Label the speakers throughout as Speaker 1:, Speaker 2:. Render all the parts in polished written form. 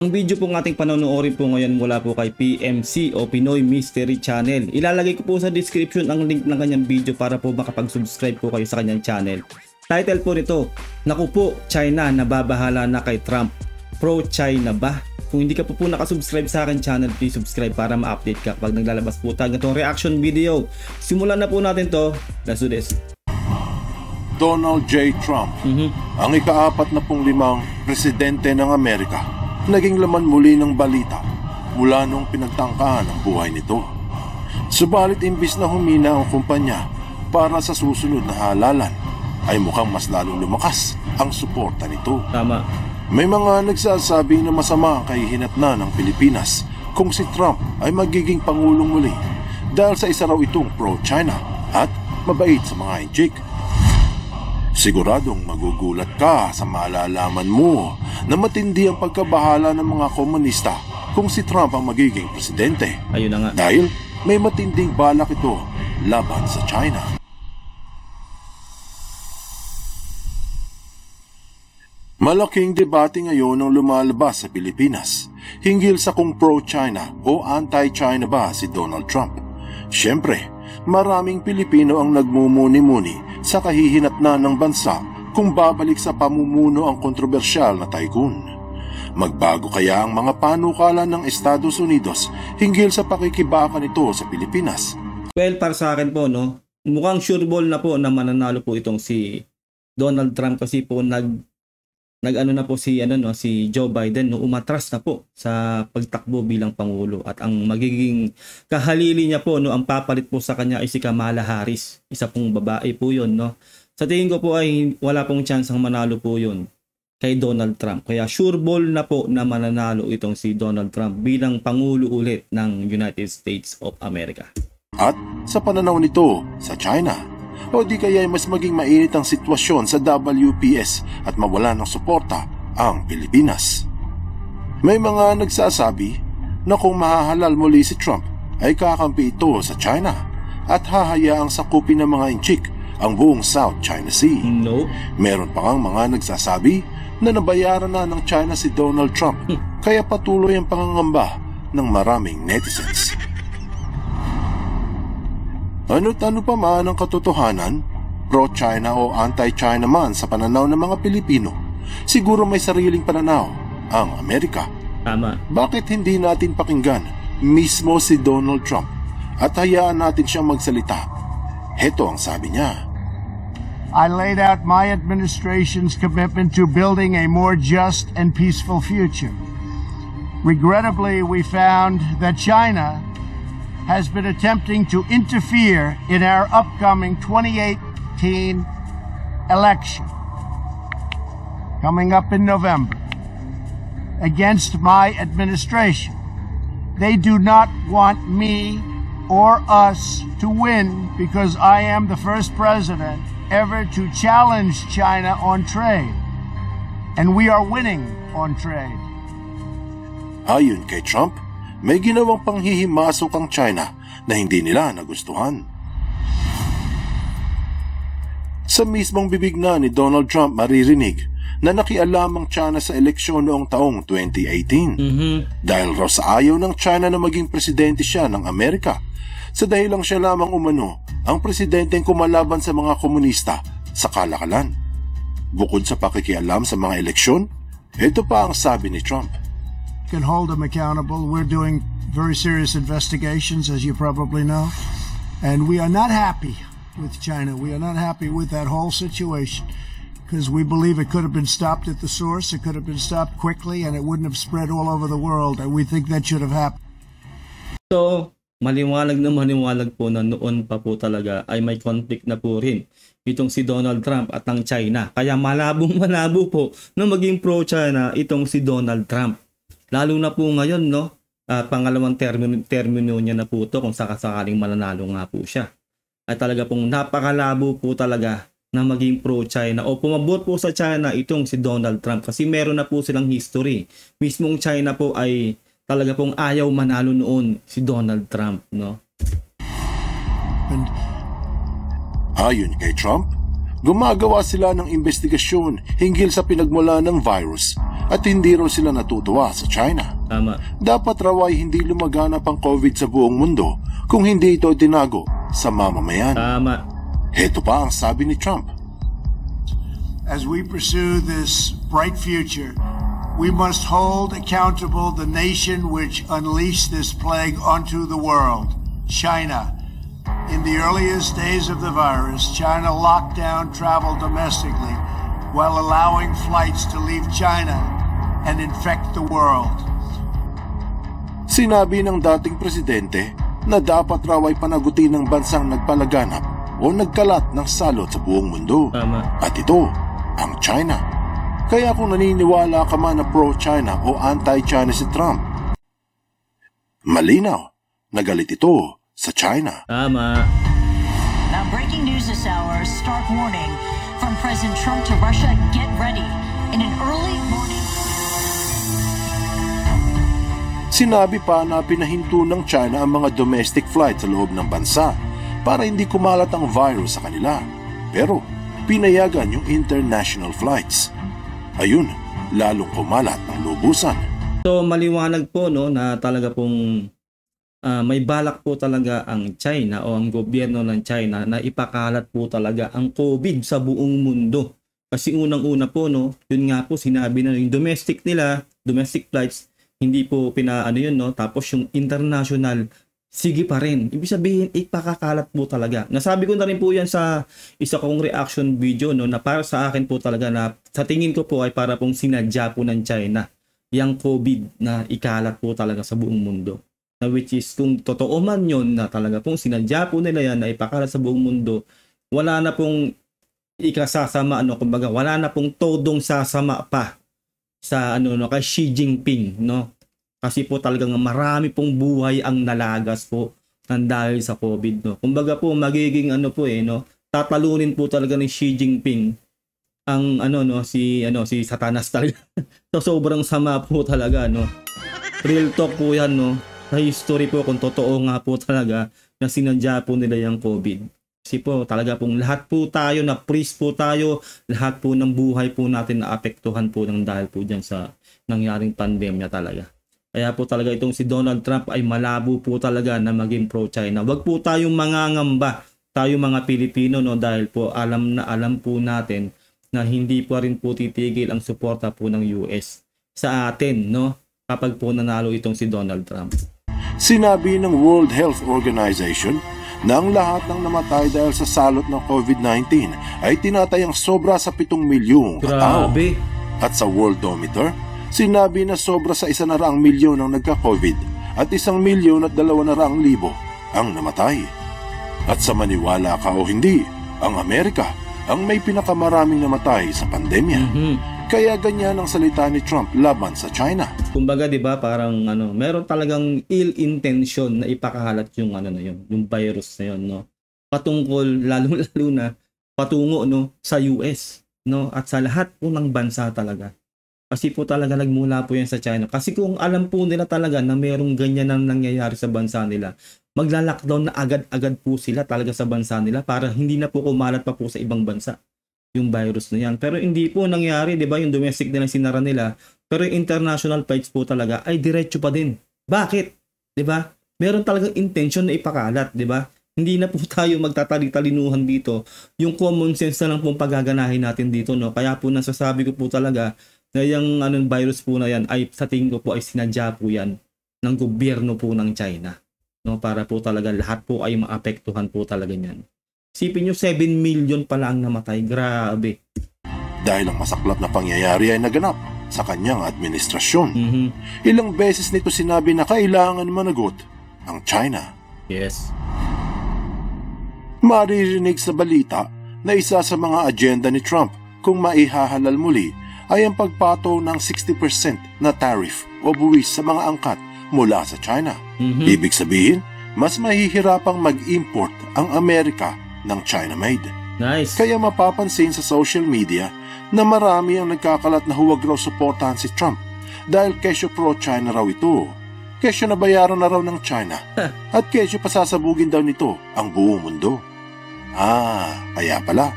Speaker 1: Ang video po ng ating panonoodin po ngayon mula po kay PMC o Pinoy Mystery Channel. Ilalagay ko po sa description ang link ng kanyang video para po makapag-subscribe po kayo sa kanyang channel. Title po nito, naku po, China nababahala na kay Trump. Pro-China ba? Kung hindi ka po nakasubscribe sa akin channel, please subscribe para ma-update ka pag naglalabas po tayo itong reaction video. Simulan na po natin to. Let's do this.
Speaker 2: Donald J. Trump, ang ika-45 presidente ng Amerika, naging laman muli ng balita mula nung pinagtangkahan ang buhay nito. Subalit imbis na humina ang kumpanya para sa susunod na halalan, ay mukhang mas lalong lumakas ang suporta nito.
Speaker 1: Tama.
Speaker 2: May mga nagsasabi na masama ang kahihinatnan ng Pilipinas kung si Trump ay magiging pangulong muli dahil sa isa raw itong pro-China at mabait sa mga inchik. Siguradong magugulat ka sa malalaman mo na matindi ang pagkabahala ng mga komunista kung si Trump ang magiging presidente.
Speaker 1: Ayun na nga.
Speaker 2: Dahil may matinding balak ito laban sa China. Malaking debate ngayon ang lumalabas sa Pilipinas hinggil sa kung pro-China o anti-China ba si Donald Trump. Siyempre, maraming Pilipino ang nagmumuni-muni sa kahihinatnan ng bansa kung babalik sa pamumuno ang kontrobersyal na tycoon. Magbago kaya ang mga panukala ng Estados Unidos hinggil sa pakikibaka nito sa Pilipinas?
Speaker 1: Well, para sa akin po, no, mukhang sure ball na po na mananalo po itong si Donald Trump kasi po nag-ano na po si Joe Biden, no, umatras na po sa pagtakbo bilang pangulo at ang magiging kahalili niya po, no, ang papalit po sa kanya ay si Kamala Harris, isa pong babae po 'yon, no. Sa tingin ko po ay wala pong chance ang manalo po 'yon kay Donald Trump. Kaya sure ball na po na mananalo itong si Donald Trump bilang pangulo ulit ng United States of America.
Speaker 2: At sa pananaw nito sa China, o di kaya mas maging mainit ang sitwasyon sa WPS at mawala ng suporta ang Pilipinas. May mga nagsasabi na kung mahahalal muli si Trump ay kakampi ito sa China at hahayaang sakupin ng mga inchik ang buong South China Sea.
Speaker 1: No.
Speaker 2: Meron pa ngang mga nagsasabi na nabayaran na ng China si Donald Trump kaya patuloy ang pangangamba ng maraming netizens. Ano't ano pa man ang katotohanan, pro-China o anti-China man sa pananaw ng mga Pilipino, siguro may sariling pananaw ang Amerika.
Speaker 1: Tama.
Speaker 2: Bakit hindi natin pakinggan mismo si Donald Trump at hayaan natin siyang magsalita? Heto ang sabi niya.
Speaker 3: I laid out my administration's commitment to building a more just and peaceful future. Regrettably, we found that China has been attempting to interfere in our upcoming 2018 election coming up in November against my administration. They do not want me or us to win because I am the first president ever to challenge China on trade, and we are winning on trade.
Speaker 2: Ayon kay Trump, may ginawang panghihimasok ang China na hindi nila nagustuhan. Sa mismong bibig na ni Donald Trump maririnig na nakialam ang China sa eleksyon noong taong 2018 dahil raw sa ayaw ng China na maging presidente siya ng Amerika. Sa dahilang siya lamang umano ang presidenteng kumalaban sa mga komunista sa kalakalan. Bukod sa pakikialam sa mga eleksyon, ito pa ang sabi ni Trump.
Speaker 3: Can hold them accountable. We're doing very serious investigations, as you probably know, and we are not happy with China. We are not happy with that whole situation because we believe it could have been stopped at the source. It could have been stopped quickly and it wouldn't have spread all over the world, and we think that should have happened.
Speaker 1: So, maliwanag po na noon pa po talaga ay may conflict na po rin itong si Donald Trump at ang China. Kaya malabo po na maging pro-China itong si Donald Trump. Lalo na po ngayon, no? Pangalawang termino niya na po ito kung sakasakaling mananalo nga po siya. At talaga pong napakalabo po talaga na maging pro-China o pumabot po sa China itong si Donald Trump kasi meron na po silang history. Mismong China po ay talaga pong ayaw manalo noon si Donald Trump, no?
Speaker 2: Ayon kay Trump, Gumagawa sila ng investigasyon hinggil sa pinagmula ng virus at hindi raw sila natutuwa sa China.
Speaker 1: Tama.
Speaker 2: Dapat raw ay hindi lumaganap ang COVID sa buong mundo kung hindi ito tinago sa mamamayan.
Speaker 1: Tama.
Speaker 2: Heto pa ang sabi ni Trump.
Speaker 3: As we pursue this bright future, we must hold accountable the nation which unleashed this plague onto the world, China. In the earliest days of the virus, China locked down travel domestically while allowing flights to leave China and infect the world.
Speaker 2: Sinabi ng dating presidente na dapat raw ay panagutin ng bansang nagpalaganap o nagkalat ng salot sa buong mundo.
Speaker 1: Tama.
Speaker 2: At ito, ang China. Kaya kung naniniwala ka man na pro-China o anti-China si Trump, malinaw, nagalit ito sa China.
Speaker 1: Tama.
Speaker 4: Now, breaking news this hour, stark warning from President Trump to Russia, get ready. In an early morning...
Speaker 2: Sinabi pa na pinahinto ng China ang mga domestic flights sa loob ng bansa para hindi kumalat ang virus sa kanila. Pero pinayagan yung international flights. Ayun, lalong kumalat ng lubusan.
Speaker 1: So maliwanag po no na talaga pong may balak po talaga ang China o ang gobyerno ng China na ipakalat po talaga ang COVID sa buong mundo. Kasi unang-una po no, yun nga po sinabi na yung domestic flights hindi po pinaano yun no, tapos yung international sige pa rin. Ibig sabihin, ipakakalat po talaga. Nasabi ko na rin po yan sa isa kong reaction video no, na para sa akin po talaga na sa tingin ko po ay para pong sinadya po ng China yung COVID na ikalat po talaga sa buong mundo. Na which is kung totoo man yun na talaga pong sinadya po nila yan na ipakalat sa buong mundo, wala na pong ikasasama, kumbaga wala na pong todong sasama pa sa kay Xi Jinping, no? Kasi po talagang marami pong buhay ang nalagas po dahil sa COVID, no. Kumbaga po magiging tatalunin po talaga ni Xi Jinping ang si Satanas talaga. So sobrang sama po talaga, no. Real talk po 'yan, no. Sa history po kung totoo nga po talaga na sinadya po nila yung COVID. Kasi po talaga pong lahat po tayo na priest po tayo, lahat po ng buhay po natin na apektuhan po ng dahil po diyan sa nangyaring pandemya talaga. Kaya po talaga itong si Donald Trump ay malabo po talaga na maging pro-China. Wag po tayong mangangamba, tayo mga Pilipino, no, dahil po alam po natin na hindi po rin po titigil ang suporta po ng US sa atin, no, kapag po nanalo itong si Donald Trump.
Speaker 2: Sinabi ng World Health Organization na ang lahat ng namatay dahil sa salot ng COVID-19 ay tinatayang sobra sa 7 milyong katao.
Speaker 1: Grabe.
Speaker 2: At sa Worldometer, sinabi na sobra sa 100 milyon ang nagka-COVID at 1,200,000 ang namatay. At sa maniwala ka o hindi, ang Amerika ang may pinakamaraming namatay sa pandemya. Kaya ganyan ang salita ni Trump laban sa China.
Speaker 1: Kumbaga 'di ba parang meron talagang ill intention na ipakahalat yung yung virus na yun, no. Patungkol lalo na patungo sa US, no, at sa lahat po ng bansa talaga. Kasi po talaga nagmula po yan sa China. Kasi kung alam po nila talaga na merong ganyan ang nangyayari sa bansa nila, magla-lockdown na agad-agad po sila talaga sa bansa nila para hindi na po kumalat pa po sa ibang bansa yung virus na yan. Pero hindi po nangyari, 'di ba? Yung domestic na sinara nila, pero yung international flights po talaga ay diretso pa din. Bakit? 'Di ba? Meron talagang intention na ipakalat, 'di ba? Hindi na po tayo magtatali-talinuhan dito. Yung common sense na lang pong paggaganahin natin dito, no. Kaya po nasasabi ko po talaga na yung virus po na yan ay sa tingin ko po ay sinadya po yan ng gobyerno po ng China, no, para po talaga lahat po ay maapektuhan po talaga niyan. Isipin nyo, 7 million pala ang namatay. Grabe.
Speaker 2: Dahil ang masaklap na pangyayari ay naganap sa kanyang administrasyon. Ilang beses nito sinabi na kailangan managot ang China.
Speaker 1: Yes.
Speaker 2: Maririnig sa balita na isa sa mga agenda ni Trump kung maihahalal muli ay ang pagpataw ng 60% na tariff o buwis sa mga angkat mula sa China. Ibig sabihin, mas mahihirapang mag-import ang Amerika ng China-made.
Speaker 1: Nice.
Speaker 2: Kaya mapapansin sa social media na marami ang nagkakalat na huwag raw suportahan si Trump dahil kesyo pro-China raw ito. Kesyo nabayaran na raw ng China at kesyo pasasabugin daw nito ang buong mundo. Kaya pala,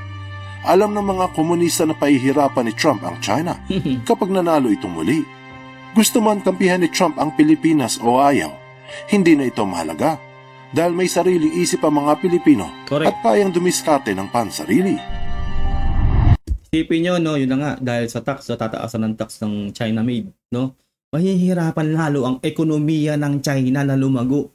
Speaker 2: Alam ng mga komunista na pahihirapan ni Trump ang China kapag nanalo itong muli. Gusto man kampihan ni Trump ang Pilipinas o ayaw, hindi na ito mahalaga dahil may sariling isip ang mga Pilipino.
Speaker 1: Correct.
Speaker 2: At kayang dumiskarte ng pansarili.
Speaker 1: Isipin nyo, no, yun na nga, dahil sa tax, sa tataasan ng tax ng China made, no, mahihirapan lalo ang ekonomiya ng China na lumago.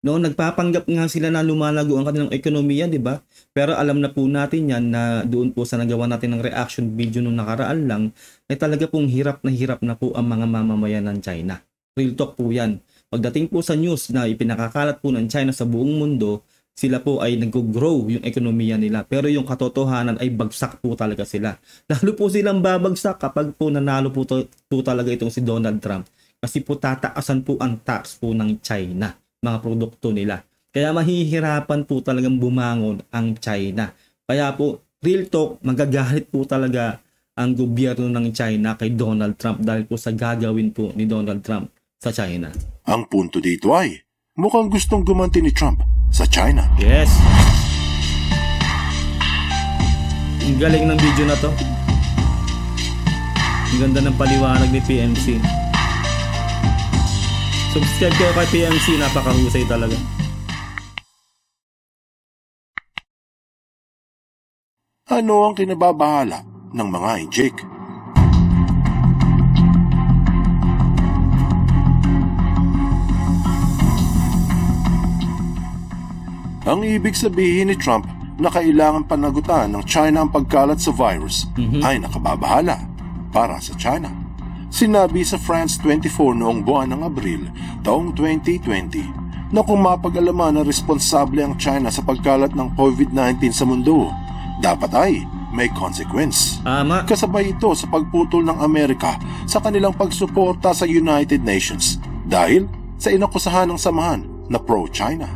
Speaker 1: No, nagpapanggap nga sila na lumalago ang kanilang ekonomiya, di ba? Pero alam na po natin yan na doon po sa nagawa natin ng reaction video nung nakaraan lang, ay talaga pong hirap na po ang mga mamamayan ng China. Real talk po yan. Pagdating po sa news na ipinakakalat po ng China sa buong mundo, sila po ay nag-grow yung ekonomiya nila. Pero yung katotohanan ay bagsak po talaga sila. Lalo po silang babagsak kapag po nanalo po talaga itong si Donald Trump. Kasi po tataasan po ang tax po ng China, mga produkto nila. Kaya mahihirapan po talagang bumangon ang China. Kaya po, real talk, magagalit po talaga ang gobyerno ng China kay Donald Trump dahil po sa gagawin po ni Donald Trump sa China.
Speaker 2: Ang punto dito ay, mukhang gustong gumanti ni Trump sa China.
Speaker 1: Yes! Ang galing ng video na to. Ang ganda ng paliwanag ni PMC. Subscribe kayo kay PMC, napakahusay talaga.
Speaker 2: Ano ang kinababahala ng mga injik? Ang ibig sabihin ni Trump na kailangan panagutan ng China ang pagkalat sa virus ay nakababahala para sa China. Sinabi sa France 24 noong buwan ng Abril taong 2020 na kung mapag-alaman na responsable ang China sa pagkalat ng COVID-19 sa mundo, dapat ay may consequence. Kasabay ito sa pagputol ng Amerika sa kanilang pagsuporta sa United Nations dahil sa inakusahan ng samahan na pro-China.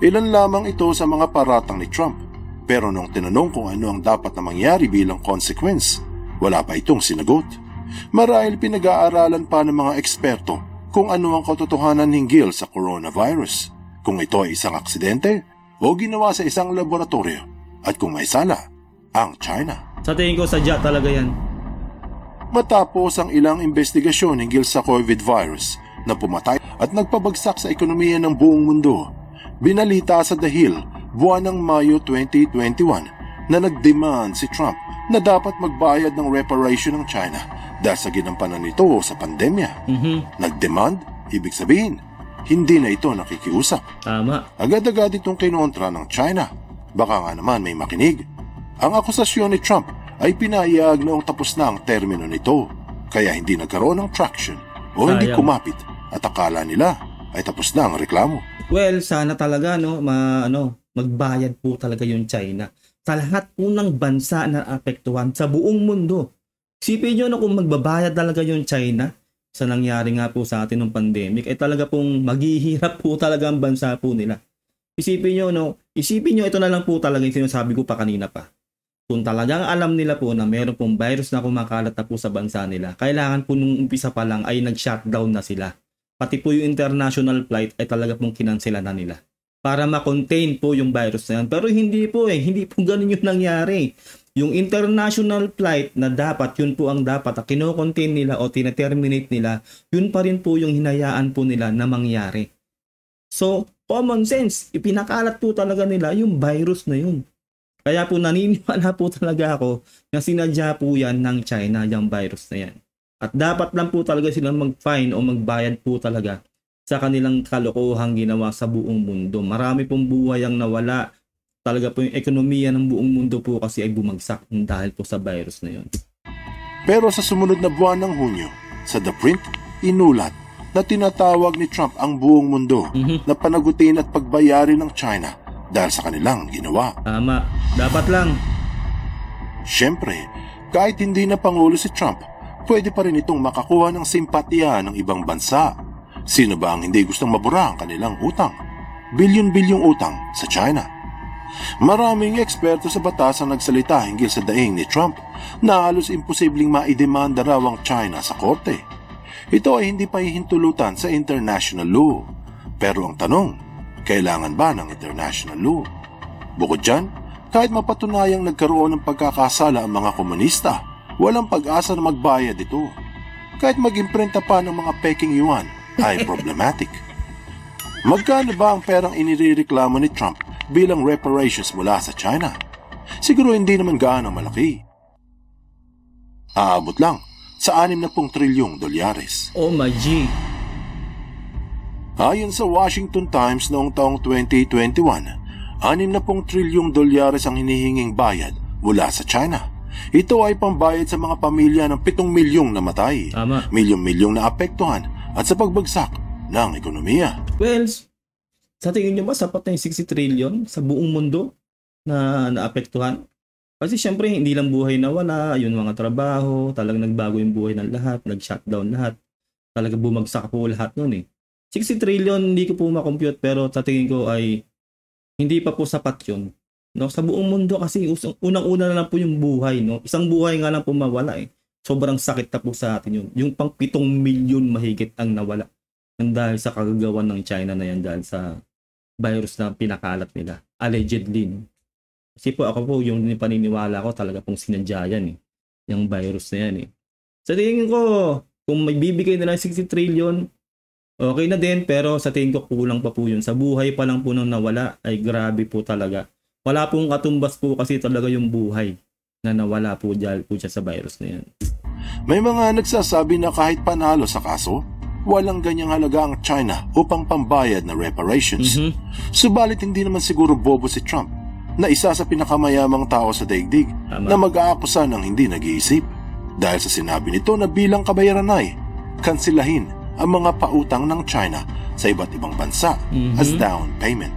Speaker 2: Ilan lamang ito sa mga paratang ni Trump, pero nung tinanong kung ano ang dapat na mangyari bilang consequence, wala pa itong sinagot. Marahil pinag-aaralan pa ng mga eksperto kung ano ang katotohanan hinggil sa coronavirus, kung ito ay isang aksidente o ginawa sa isang laboratorio, at kung may sala ang China.
Speaker 1: Sa tingin ko, sadya talaga yan.
Speaker 2: Matapos ang ilang investigasyon hinggil sa COVID virus na pumatay at nagpabagsak sa ekonomiya ng buong mundo, binalita sa The Hill buwan ng Mayo 2021 na nag-demand si Trump na dapat magbayad ng reparation ng China dahil sa ginampanan nito sa pandemya. Nag-demand, ibig sabihin, hindi na ito nakikiusap.
Speaker 1: Tama.
Speaker 2: Agad-agad itong kinontra ng China. Baka nga naman may makinig. Ang akusasyon ni Trump ay pinahayag noong tapos na ang termino nito, kaya hindi nagkaroon ng traction o hindi kumapit at akala nila ay tapos na ang reklamo.
Speaker 1: Well, sana talaga magbayad po talaga yung China sa lahat po ng bansa na apektuhan sa buong mundo. Isipin nyo na kung magbabayad talaga yung China sa nangyari nga po sa atin ng pandemic, ay talaga pong maghihirap po talaga ang bansa po nila. Isipin nyo, ito na lang po talaga yung sinasabi ko pa kanina pa. Kung talagang alam nila po na meron pong virus na kumakalat na po sa bansa nila, kailangan po nung umpisa pa lang ay nag-shutdown na sila. Pati po yung international flight ay talaga pong kinansela na nila para ma-contain po yung virus na yan. Pero hindi po ganun yung nangyari. Yung international flight na dapat, yun po ang dapat na kino-contain nila o tina-terminate nila, yun pa rin po yung hinayaan po nila na mangyari. So, common sense, ipinakalat po talaga nila yung virus na yun. Kaya po naniniwala po talaga ako na sinadya po yan ng China, yung virus na yan. At dapat lang po talaga silang mag-fine o magbayad po talaga sa kanilang kalokohang ginawa sa buong mundo. Marami pong buhay ang nawala. Talaga po yung ekonomiya ng buong mundo po kasi ay bumagsak dahil po sa virus na yun.
Speaker 2: Pero sa sumunod na buwan ng Hunyo, sa The Print, inulat na tinatawag ni Trump ang buong mundo na panagutin at pagbayarin ng China dahil sa kanilang ginawa.
Speaker 1: Tama. Dapat lang.
Speaker 2: Siyempre, kahit hindi na Pangulo si Trump, pwede pa rin itong makakuha ng simpatya ng ibang bansa. Sino ba ang hindi gustong mabura ang kanilang utang? Bilyon-bilyong utang sa China. Maraming eksperto sa batas ang nagsalita hinggil sa daing ni Trump na halos imposibleng maidemanda raw ang China sa korte. Ito ay hindi pa hihintulutan sa international law. Pero ang tanong, kailangan ba ng international law? Bukod dyan, Kahit mapatunayang nagkaroon ng pagkakasala ang mga komunista, walang pag-asa na magbayad ito. Kahit mag-imprenta pa ng mga peking yuan ay problematic. Magkano ba ang perang inireklamo ni Trump bilang reparations mula sa China? Siguro hindi naman gaano malaki. Aabot lang sa 60 trilyong dolyares.
Speaker 1: Oh my G.
Speaker 2: Ayon sa Washington Times noong taong 2021, 60 trilyong dolyares ang hinihinging bayad mula sa China. Ito ay pambayad sa mga pamilya ng 7 milyong namatay,
Speaker 1: Tama.
Speaker 2: milyong-milyong na apektuhan at sa pagbagsak ng ekonomiya.
Speaker 1: Well, sa tingin nyo ba sapat na yung 60 trillion sa buong mundo na naapektuhan? Kasi syempre hindi lang buhay na wala, yung mga trabaho, talagang nagbago yung buhay ng lahat, nag-shutdown lahat. Talaga bumagsak po lahat nun eh. 60 trillion hindi ko po makompute pero sa tingin ko ay hindi pa po sapat yun. No, sa buong mundo kasi unang-una na lang po yung buhay, no. Isang buhay nga lang po mawala eh. Sobrang sakit na po sa atin yun. Yung pang 7 milyon mahigit ang nawala. Ang dahil sa kagagawan ng China na yan dahil sa virus na pinakalat nila. Allegedly. No? Kasi po ako po yung paniniwala ko talaga pong sinadya yan eh. Yung virus na yan eh. Sa tingin ko, kung may bibigay na lang 60 trillion, okay na din. Pero sa tingin ko kulang pa po yun. Sa buhay pa lang po nung nawala ay grabe po talaga. Wala pong katumbas po kasi talaga yung buhay na nawala po dyan po siya sa virus na yan.
Speaker 2: May mga nagsasabi na kahit panalo sa kaso, walang ganyang halaga ang China upang pambayad na reparations. Subalit hindi naman siguro bobo si Trump na isa sa pinakamayamang tao sa daigdig na mag-aakusa ng hindi nag-iisip. Dahil sa sinabi nito na bilang kabayaran ay kansilahin ang mga pautang ng China sa iba't ibang bansa as down payment.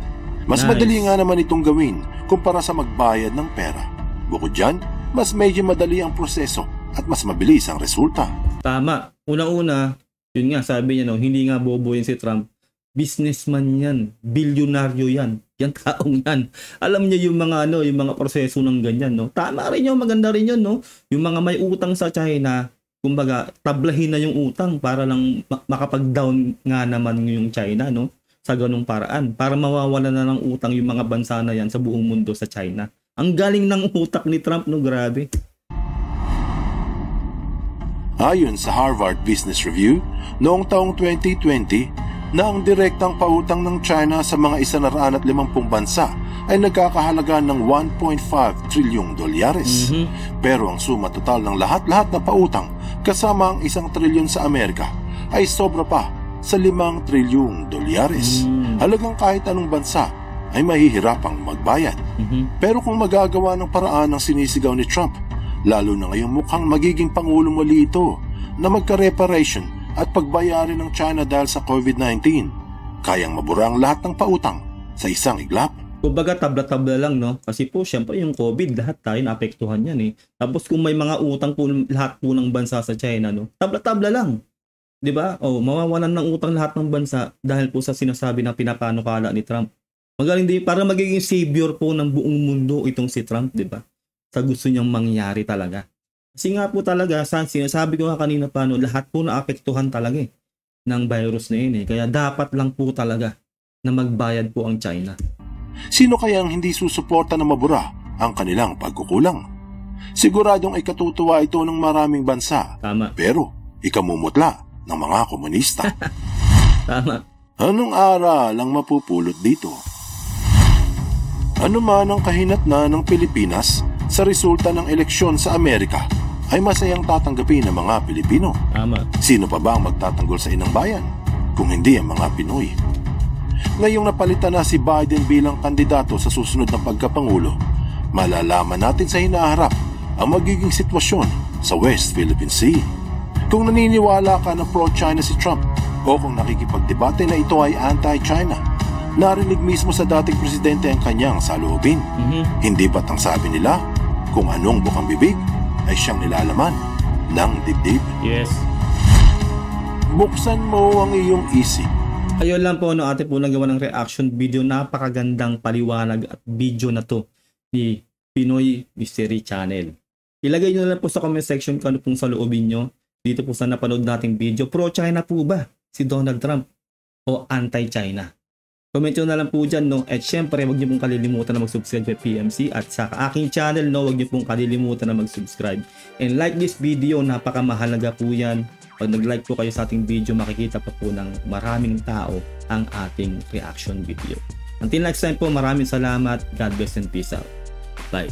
Speaker 2: Mas madali nga naman itong gawin kumpara sa magbayad ng pera. Bukod dyan, mas medyo madali ang proseso at mas mabilis ang resulta.
Speaker 1: Tama. Una-una, yun nga sabi niya, no, hindi nga bobo yun si Trump. Businessman yan. Bilyonaryo yan. Yan taong yan. Alam niya yung mga yung mga proseso ng ganyan, no. Tama rin yun, maganda rin yun, no. Yung mga may utang sa China, kumbaga, tablahin na yung utang para lang makapag-down nga naman yung China, no. Sa ganung paraan para mawawala na ng utang yung mga bansa na yan sa buong mundo sa China. Ang galing ng utak ni Trump, no, grabe.
Speaker 2: Ayon sa Harvard Business Review, noong taong 2020, na ang direktang pautang ng China sa mga 150 bansa ay nagkakahalaga ng 1.5 trilyong dolyares. Pero ang suma total ng lahat-lahat na pautang kasama ang 1 trilyon sa Amerika ay sobra pa sa 5 trilyong dolyares. Halagang kahit anong bansa ay mahihirapang magbayad. Pero kung magagawa ng paraan ang sinisigaw ni Trump, lalo na ngayong mukhang magiging pangulong muli ito na magka-reparation at pagbayarin ng China dahil sa COVID-19, kayang mabura ang lahat ng pautang sa isang iglap.
Speaker 1: Kumbaga tabla-tabla lang, no? Kasi po syempre yung COVID lahat tayo naapektuhan yan eh. Tapos kung may mga utang po lahat po ng bansa sa China, no? Tabla-tabla lang. 'Di ba? Mawawalan ng utang lahat ng bansa dahil po sa sinasabi na pinapanukala ni Trump. Magaling din para magiging savior po ng buong mundo itong si Trump, 'di ba? Sa gusto niyang mangyari talaga. Kasi nga po talaga, sinasabi ko nga kanina pa, no, lahat po naapektuhan talaga ng virus na yun eh. Kaya dapat lang po talaga na magbayad po ang China.
Speaker 2: Sino kaya ang hindi susuporta na mabura ang kanilang pagkukulang? Siguradong ikatutuwa ito ng maraming bansa.
Speaker 1: Tama.
Speaker 2: Pero ikamumutla ng mga komunista.
Speaker 1: Tama.
Speaker 2: Anong aral ang mapupulot dito? Ano man ang kahinatnan ng Pilipinas sa resulta ng eleksyon sa Amerika ay masayang tatanggapin ng mga Pilipino.
Speaker 1: Tama.
Speaker 2: Sino pa ba ang magtatanggol sa inang bayan kung hindi ang mga Pinoy? Ngayong napalitan na si Biden bilang kandidato sa susunod na pagkapangulo, malalaman natin sa hinaharap ang magiging sitwasyon sa West Philippine Sea. Kung naniniwala ka na pro-China si Trump o kung nakikipagdebate na ito ay anti-China, narinig mismo sa dating presidente ang kanyang saloobin. Hindi ba't ang sabi nila, kung anong bukang bibig ay siyang nilalaman ng dibdib?
Speaker 1: Yes.
Speaker 2: Buksan mo ang iyong isip.
Speaker 1: Ayun lang po, no, ate po nagawa ng reaction video. Napakagandang paliwanag at video na to ni Pinoy Mystery Channel. Ilagay nyo na lang po sa comment section kung ano pong saloobin nyo dito po sa napanood nating video. Pro-China po ba si Donald Trump o anti-China? Comment nyo na lang po dyan, no? At syempre, huwag nyo pong kalilimutan na mag-subscribe kay PMC at sa aking channel, no? Huwag nyo pong kalilimutan na mag-subscribe. And like this video, napakamahalaga po yan. Pag nag-like po kayo sa ating video, makikita pa po ng maraming tao ang ating reaction video. Until next time po, maraming salamat. God bless and peace out. Bye.